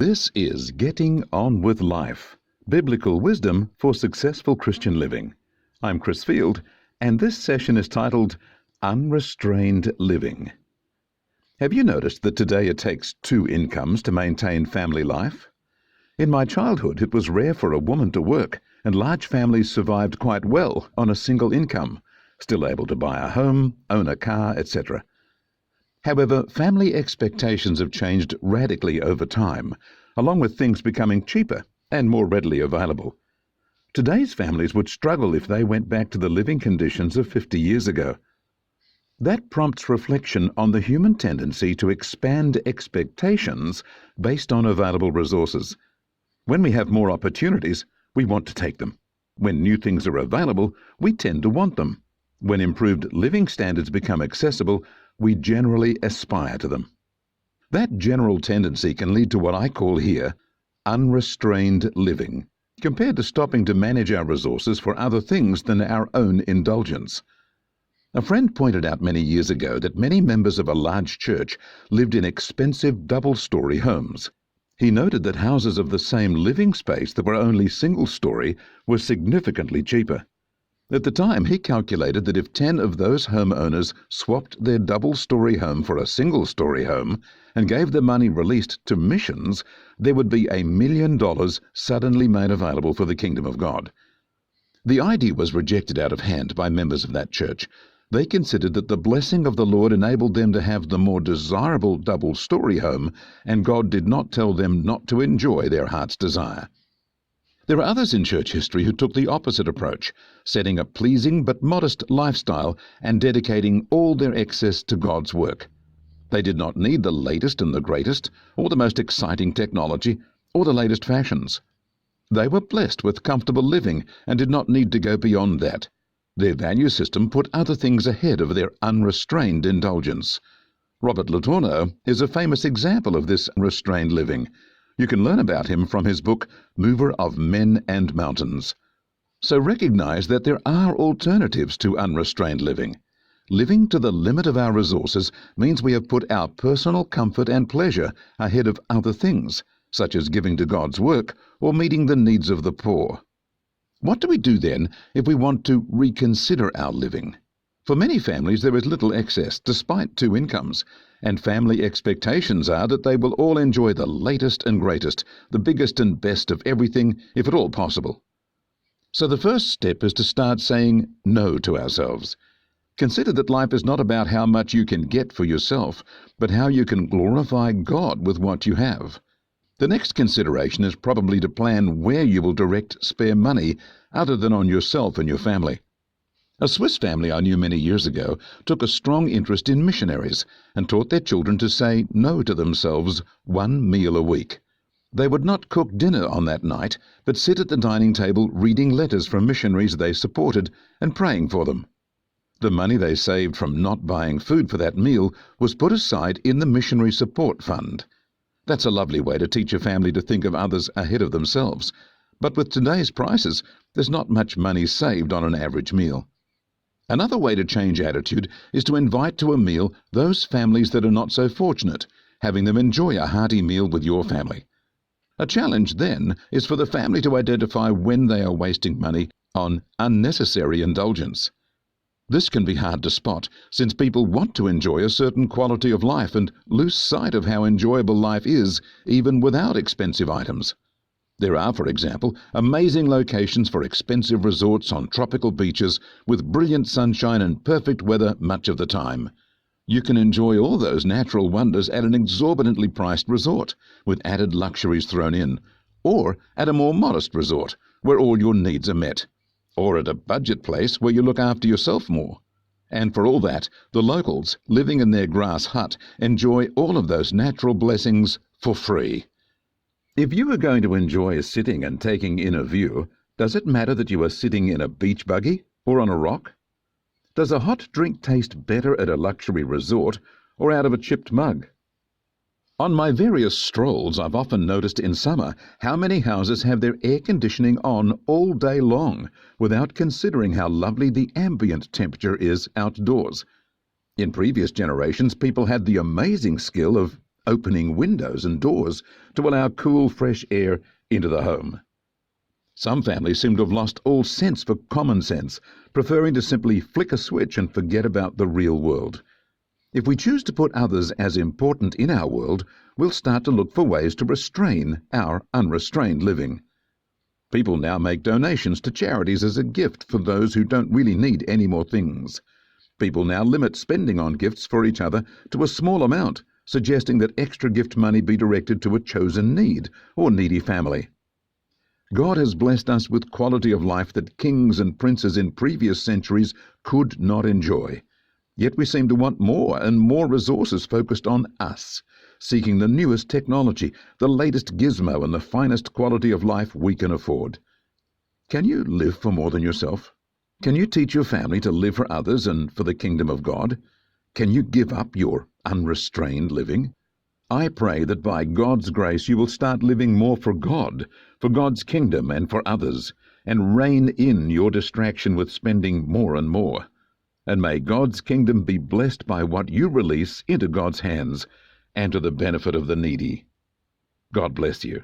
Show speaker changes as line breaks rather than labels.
This is Getting On With Life, Biblical Wisdom for Successful Christian Living. I'm Chris Field, and this session is titled Unrestrained Living. Have you noticed that today it takes two incomes to maintain family life? In my childhood, it was rare for a woman to work, and large families survived quite well on a single income, still able to buy a home, own a car, etc. However, family expectations have changed radically over time, along with things becoming cheaper and more readily available. Today's families would struggle if they went back to the living conditions of 50 years ago. That prompts reflection on the human tendency to expand expectations based on available resources. When we have more opportunities, we want to take them. When new things are available, we tend to want them. When improved living standards become accessible, we generally aspire to them. That general tendency can lead to what I call here unrestrained living, compared to stopping to manage our resources for other things than our own indulgence. A friend pointed out many years ago that many members of a large church lived in expensive double-story homes. He noted that houses of the same living space that were only single-story were significantly cheaper. At the time, he calculated that if 10 of those homeowners swapped their double-story home for a single-story home and gave the money released to missions, there would be $1 million suddenly made available for the kingdom of God. The idea was rejected out of hand by members of that church. They considered that the blessing of the Lord enabled them to have the more desirable double-story home, and God did not tell them not to enjoy their heart's desire. There are others in church history who took the opposite approach, setting a pleasing but modest lifestyle and dedicating all their excess to God's work. They did not need the latest and the greatest, or the most exciting technology, or the latest fashions. They were blessed with comfortable living and did not need to go beyond that. Their value system put other things ahead of their unrestrained indulgence. Robert Letourneau is a famous example of this restrained living. You can learn about him from his book, Mover of Men and Mountains. So recognize that there are alternatives to unrestrained living. Living to the limit of our resources means we have put our personal comfort and pleasure ahead of other things, such as giving to God's work or meeting the needs of the poor. What do we do then if we want to reconsider our living? For many families there is little excess despite two incomes, and family expectations are that they will all enjoy the latest and greatest, the biggest and best of everything, if at all possible. So the first step is to start saying no to ourselves. Consider that life is not about how much you can get for yourself, but how you can glorify God with what you have. The next consideration is probably to plan where you will direct spare money other than on yourself and your family. A Swiss family I knew many years ago took a strong interest in missionaries and taught their children to say no to themselves 1 meal a week. They would not cook dinner on that night, but sit at the dining table reading letters from missionaries they supported and praying for them. The money they saved from not buying food for that meal was put aside in the missionary support fund. That's a lovely way to teach a family to think of others ahead of themselves. But with today's prices, there's not much money saved on an average meal. Another way to change attitude is to invite to a meal those families that are not so fortunate, having them enjoy a hearty meal with your family. A challenge then is for the family to identify when they are wasting money on unnecessary indulgence. This can be hard to spot, since people want to enjoy a certain quality of life and lose sight of how enjoyable life is even without expensive items. There are, for example, amazing locations for expensive resorts on tropical beaches with brilliant sunshine and perfect weather much of the time. You can enjoy all those natural wonders at an exorbitantly priced resort, with added luxuries thrown in, or at a more modest resort, where all your needs are met, or at a budget place where you look after yourself more. And for all that, the locals, living in their grass hut, enjoy all of those natural blessings for free. If you are going to enjoy sitting and taking in a view, does it matter that you are sitting in a beach buggy or on a rock? Does a hot drink taste better at a luxury resort or out of a chipped mug? On my various strolls, I've often noticed in summer how many houses have their air conditioning on all day long without considering how lovely the ambient temperature is outdoors. In previous generations, people had the amazing skill of opening windows and doors to allow cool, fresh air into the home. Some families seem to have lost all sense for common sense, preferring to simply flick a switch and forget about the real world. If we choose to put others as important in our world, we'll start to look for ways to restrain our unrestrained living. People now make donations to charities as a gift for those who don't really need any more things. People now limit spending on gifts for each other to a small amount, suggesting that extra gift money be directed to a chosen need or needy family. God has blessed us with quality of life that kings and princes in previous centuries could not enjoy. Yet we seem to want more and more resources focused on us, seeking the newest technology, the latest gizmo, and the finest quality of life we can afford. Can you live for more than yourself? Can you teach your family to live for others and for the kingdom of God? Can you give up your unrestrained living? I pray that by God's grace you will start living more for God, for God's kingdom and for others, and rein in your distraction with spending more and more. And may God's kingdom be blessed by what you release into God's hands and to the benefit of the needy. God bless you.